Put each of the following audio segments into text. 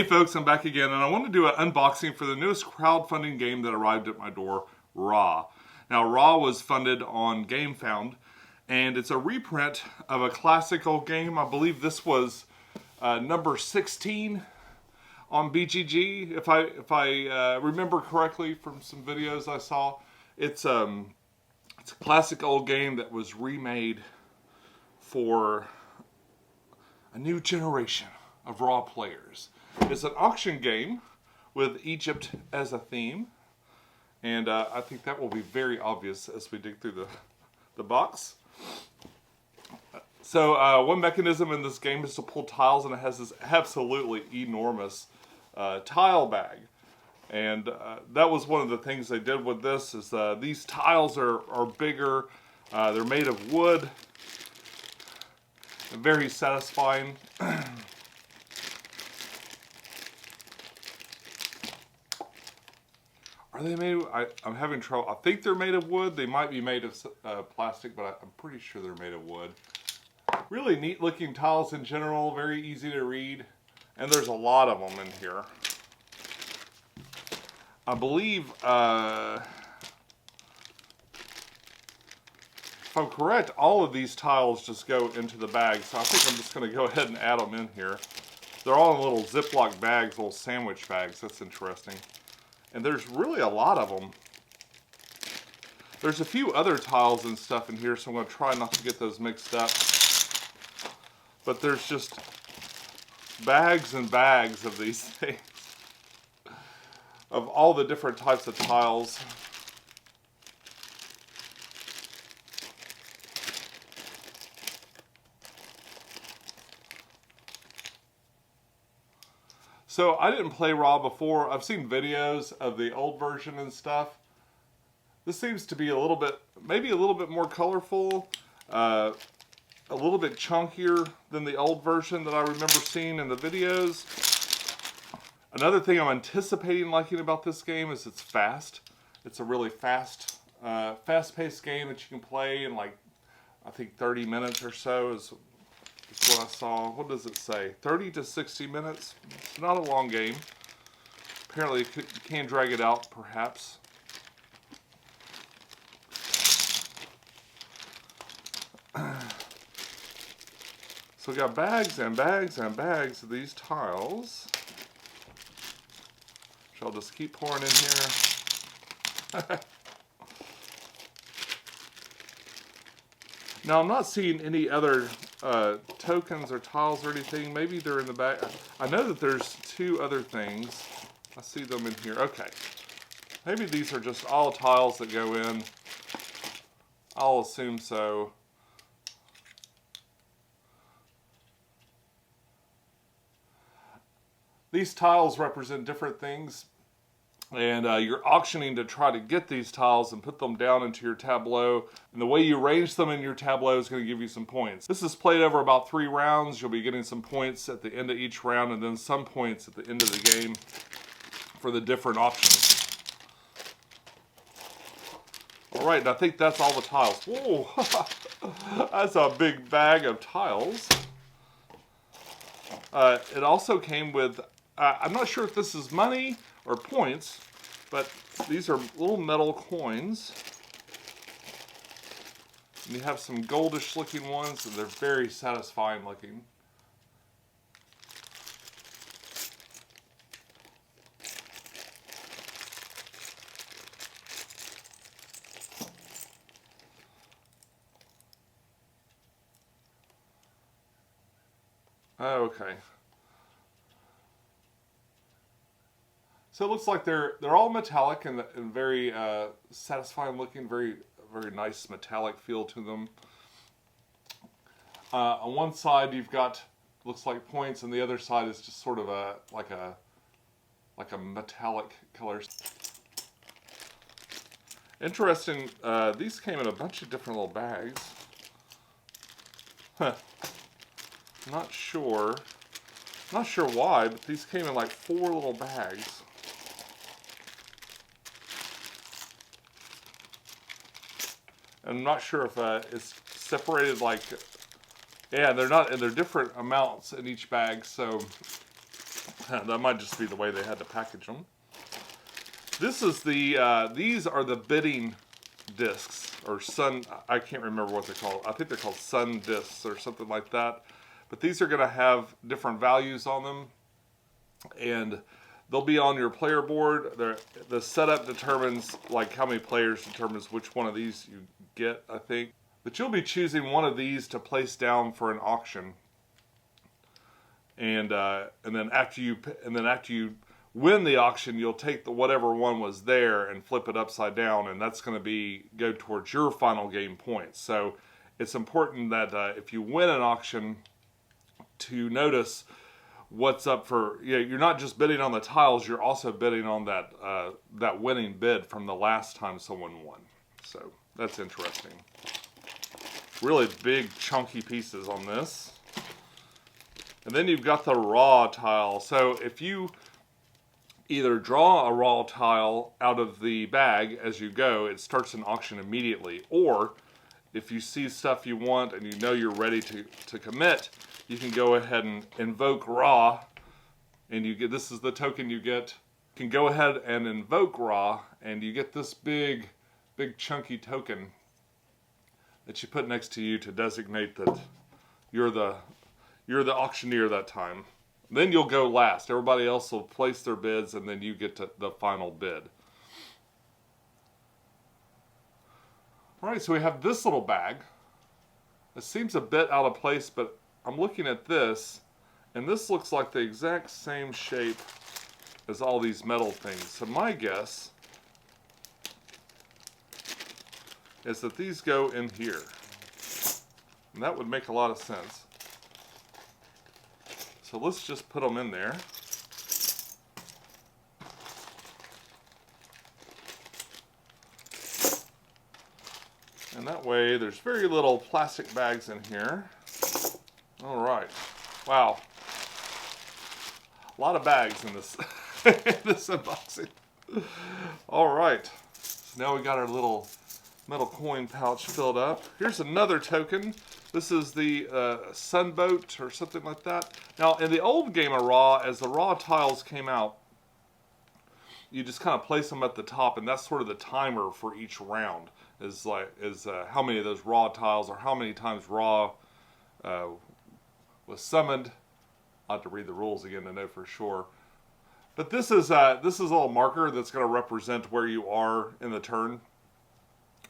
Hey folks, I'm back again, and I want to do an unboxing for the newest crowdfunding game that arrived at my door, Raw. Now, Raw was funded on GameFound, and it's a reprint of a classic old game. I believe this was number 16 on BGG, if I remember correctly from some videos I saw. It's a classic old game that was remade for a new generation of Raw players. It's an auction game with Egypt as a theme, and I think that will be very obvious as we dig through the box. So one mechanism in this game is to pull tiles, and it has this absolutely enormous tile bag. And that was one of the things they did with this, is these tiles are bigger, they're made of wood, very satisfying. Are they made? I'm having trouble. I think they're made of wood. They might be made of plastic, but I'm pretty sure they're made of wood. Really neat looking tiles in general, very easy to read, and there's a lot of them in here. I believe, if I'm correct, all of these tiles just go into the bag, so I think I'm just going to go ahead and add them in here. They're all in little Ziploc bags, little sandwich bags. That's interesting. And there's really a lot of them. There's a few other tiles and stuff in here, so I'm going to try not to get those mixed up. But there's just bags and bags of these things, of all the different types of tiles. So I didn't play Raw before. I've seen videos of the old version and stuff. This seems to be a little bit, maybe a little bit more colorful, a little bit chunkier than the old version that I remember seeing in the videos. Another thing I'm anticipating liking about this game is it's fast. It's a really fast-paced game that you can play in, like, I think 30 minutes or so is what I saw. What does it say? 30 to 60 minutes. It's not a long game. Apparently you can drag it out, perhaps. So we got bags and bags and bags of these tiles, which I'll just keep pouring in here. Now I'm not seeing any other tokens or tiles or anything. Maybe they're in the back. I know that there's two other things. I see them in here. Okay. Maybe these are just all tiles that go in. I'll assume so. These tiles represent different things, and you're auctioning to try to get these tiles and put them down into your tableau. And the way you arrange them in your tableau is going to give you some points. This is played over about 3 rounds. You'll be getting some points at the end of each round, and then some points at the end of the game for the different options. All right, and I think that's all the tiles. Whoa, that's a big bag of tiles. It also came with, I'm not sure if this is money or points, but these are little metal coins. And you have some goldish looking ones, and they're very satisfying looking. Okay. So it looks like they're all metallic and very satisfying looking, very nice metallic feel to them. On one side you've got, looks like points, and the other side is just sort of like a metallic color. Interesting. These came in a bunch of different little bags. Huh. Not sure why, but these came in like 4 little bags. I'm not sure if it's separated like, yeah, they're not, and they're different amounts in each bag, so That might just be the way they had to package them. This is the, these are the bidding discs, or sun, I can't remember what they're called. I think they're called sun discs or something like that. But these are going to have different values on them, and they'll be on your player board. The setup determines, like how many players determines which one of these you get, I think. But you'll be choosing one of these to place down for an auction. And then after you win the auction, you'll take whatever one was there and flip it upside down, and that's going to go towards your final game points. So it's important that if you win an auction, to notice what's up for. You're not just bidding on the tiles; you're also bidding on that winning bid from the last time someone won. So that's interesting. Really big, chunky pieces on this. And then you've got the raw tile. So if you either draw a raw tile out of the bag as you go, it starts an auction immediately. Or if you see stuff you want and you know you're ready to commit, you can go ahead and invoke raw, and you get, this is the token you get. You can go ahead and invoke raw, and you get this big chunky token that you put next to you to designate that you're the auctioneer that time. Then you'll go last. Everybody else will place their bids, and then you get to the final bid. All right, so we have this little bag. It seems a bit out of place, but I'm looking at this, and this looks like the exact same shape as all these metal things. So my guess is that these go in here. And that would make a lot of sense. So let's just put them in there. And that way there's very little plastic bags in here. All right. Wow. A lot of bags in this, in this unboxing. All right. So now we got our little metal coin pouch filled up. Here's another token. This is the Sunboat or something like that. Now, in the old game of Raw, as the Raw tiles came out, you just kind of place them at the top, and that's sort of the timer for each round. Is how many of those Raw tiles, or how many times Raw was summoned. I'll have to read the rules again to know for sure. But this is a little marker that's going to represent where you are in the turn,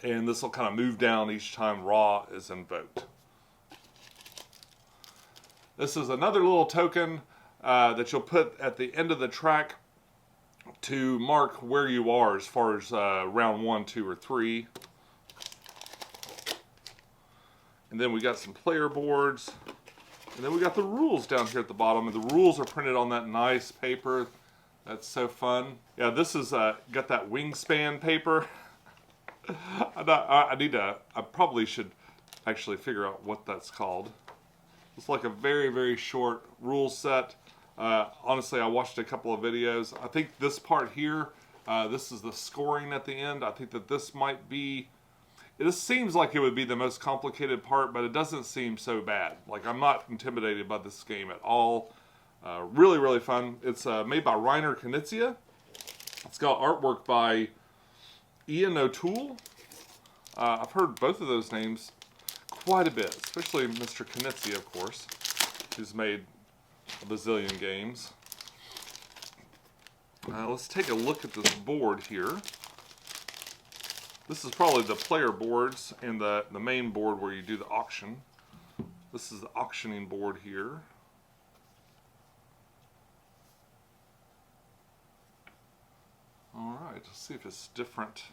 and this will kind of move down each time Raw is invoked. This is another little token that you'll put at the end of the track to mark where you are as far as round 1, 2, or 3. And then we got some player boards. And then we got the rules down here at the bottom. And the rules are printed on that nice paper. That's so fun. Yeah, this is got that wingspan paper. I probably should actually figure out what that's called. It's like a very short rule set. Honestly, I watched a couple of videos. I think this part here, this is the scoring at the end. I think that this might be, this seems like it would be the most complicated part, but it doesn't seem so bad. Like, I'm not intimidated by this game at all. Really fun. It's made by Reiner Knizia. It's got artwork by Ian O'Toole. I've heard both of those names quite a bit, especially Mr. Knizia, of course, who's made a bazillion games. Let's take a look at this board here. This is probably the player boards and the main board where you do the auction. This is the auctioning board here. Alright, let's see if it's different.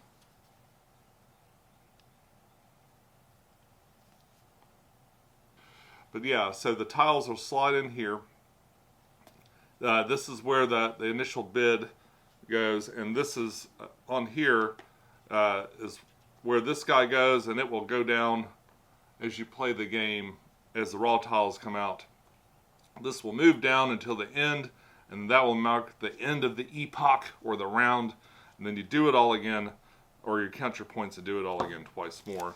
But yeah, so the tiles will slide in here. This is where the initial bid goes, and this is on here is where this guy goes, and it will go down as you play the game as the raw tiles come out. This will move down until the end, and that will mark the end of the epoch or the round, and then you do it all again, or you count your points and do it all again twice more.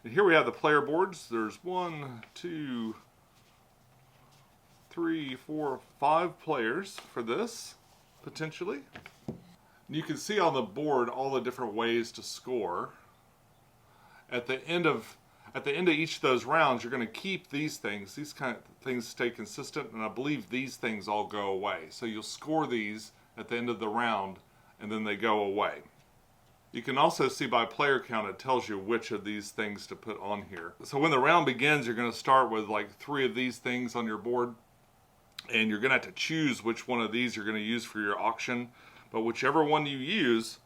And here we have the player boards. There's 1, 2, 3, 4, 5 players for this, potentially. And you can see on the board all the different ways to score. At the end of each of those rounds, you're going to keep these things. These kind of things stay consistent, and I believe these things all go away. So you'll score these at the end of the round, and then they go away. You can also see by player count, it tells you which of these things to put on here. So when the round begins, you're going to start with like 3 of these things on your board, and you're going to have to choose which one of these you're going to use for your auction. But whichever one you use,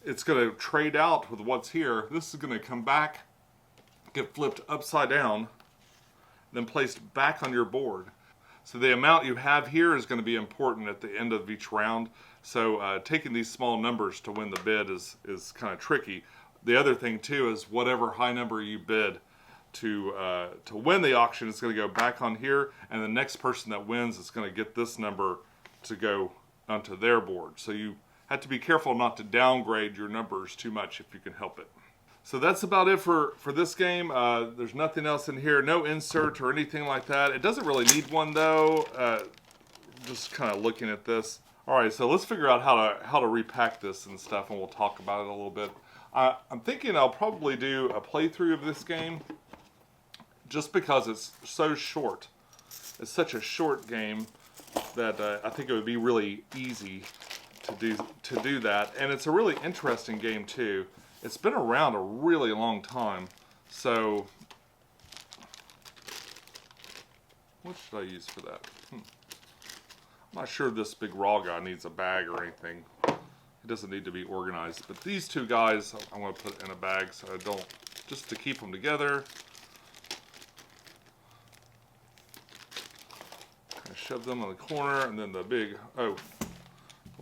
it's going to trade out with what's here. This is going to come back, get flipped upside down, then placed back on your board. So the amount you have here is going to be important at the end of each round. So taking these small numbers to win the bid is kind of tricky. The other thing too is whatever high number you bid to win the auction is going to go back on here, and the next person that wins is going to get this number to go onto their board. So you have to be careful not to downgrade your numbers too much if you can help it. So that's about it for this game. There's nothing else in here, no insert or anything like that. It doesn't really need one though. Just kind of looking at this. All right, so let's figure out how to repack this and stuff, and we'll talk about it a little bit. I'm thinking I'll probably do a playthrough of this game just because it's so short. It's such a short game that I think it would be really easy to do that, and it's a really interesting game too. It's been around a really long time, so what should I use for that? I'm not sure this big raw guy needs a bag or anything. It doesn't need to be organized, but these 2 guys I want to put in a bag so I don't, just to keep them together. I shove them in the corner, and then the big, we'll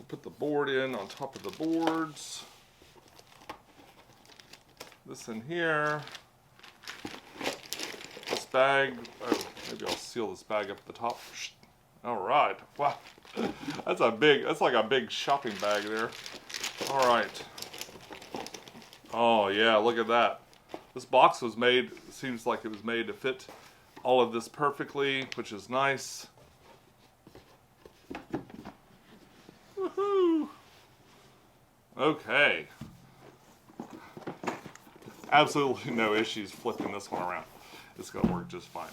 put the board in on top of the boards. This in here. This bag, maybe I'll seal this bag up at the top. All right, wow, that's like a big shopping bag there. All right. Oh yeah, look at that. This box was made, seems like it was made to fit all of this perfectly, which is nice. Woohoo! Okay. Absolutely no issues flipping this one around. It's gonna work just fine.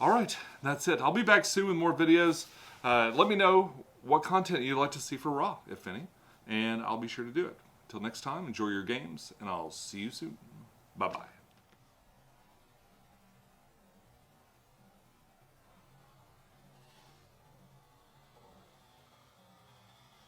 All right, that's it. I'll be back soon with more videos. Let me know what content you'd like to see for Raw, if any, and I'll be sure to do it. Till next time, enjoy your games, and I'll see you soon. Bye-bye.